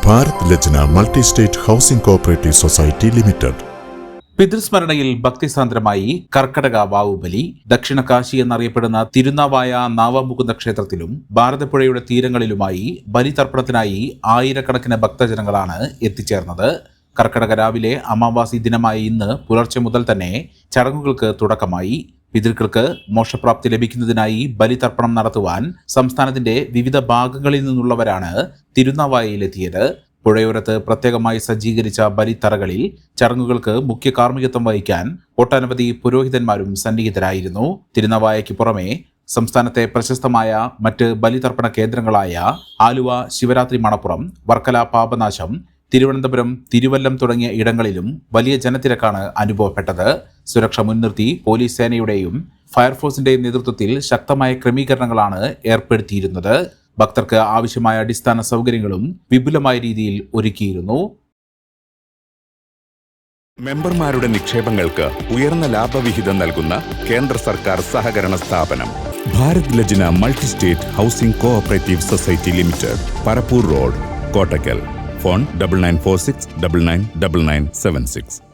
Bharat Lajna multi state housing cooperative society limited. പിതൃസ്മരണയിൽ ഭക്തിസാന്ദ്രമായി കർക്കടക വാവുബലി. ദക്ഷിണ കാശി എന്നറിയപ്പെടുന്ന തിരുനാവായ നാവാമുകുന്ദ ക്ഷേത്രത്തിലും ഭാരതപ്പുഴയുടെ തീരങ്ങളിലുമായി ബലിതർപ്പണത്തിനായി ആയിരക്കണക്കിന് ഭക്തജനങ്ങളാണ് എത്തിച്ചേർന്നത്. കർക്കടക രാവിലെ അമാവാസി ദിനമായ ഇന്ന് പുലർച്ചെ മുതൽ തന്നെ ചടങ്ങുകൾക്ക് തുടക്കമായി. പിതൃക്കൾക്ക് മോക്ഷപ്രാപ്തി ലഭിക്കുന്നതിനായി ബലിതർപ്പണം നടത്തുവാൻ സംസ്ഥാനത്തിന്റെ വിവിധ ഭാഗങ്ങളിൽ നിന്നുള്ളവരാണ് തിരുനാവായയിലെത്തിയത്. പുഴയോരത്ത് പ്രത്യേകമായി സജ്ജീകരിച്ച ബലിത്തറകളിൽ ചടങ്ങുകൾക്ക് മുഖ്യ കാർമ്മികത്വം വഹിക്കാൻ ഒട്ടനവധി പുരോഹിതന്മാരും സന്നിഹിതരായിരുന്നു. തിരുനാവായയ്ക്ക് പുറമെ സംസ്ഥാനത്തെ പ്രശസ്തമായ മറ്റ് ബലിതർപ്പണ കേന്ദ്രങ്ങളായ ആലുവ ശിവരാത്രി മണപ്പുറം, വർക്കല പാപനാശം, തിരുവനന്തപുരം തിരുവല്ലം തുടങ്ങിയ ഇടങ്ങളിലും വലിയ ജനത്തിരക്കാണ് അനുഭവപ്പെട്ടത്. സുരക്ഷ മുൻനിർത്തി പോലീസ് സേനയുടെയും ഫയർഫോഴ്സിന്റെയും നേതൃത്വത്തിൽ ശക്തമായ ക്രമീകരണങ്ങളാണ് ഏർപ്പെടുത്തിയിരുന്നത്. ഭക്തർക്ക് ആവശ്യമായ അടിസ്ഥാന സൗകര്യങ്ങളും വിപുലമായ രീതിയിൽ ഒരുക്കിയിരുന്നു. മെമ്പർമാരുടെ നിക്ഷേപങ്ങൾക്ക് ഉയർന്ന ലാഭവിഹിതം നൽകുന്ന കേന്ദ്ര സർക്കാർ സഹകരണ സ്ഥാപനം Bharat Lajna multi state housing cooperative society limited, Parappur road, Kottakkal. Phone 9946999976.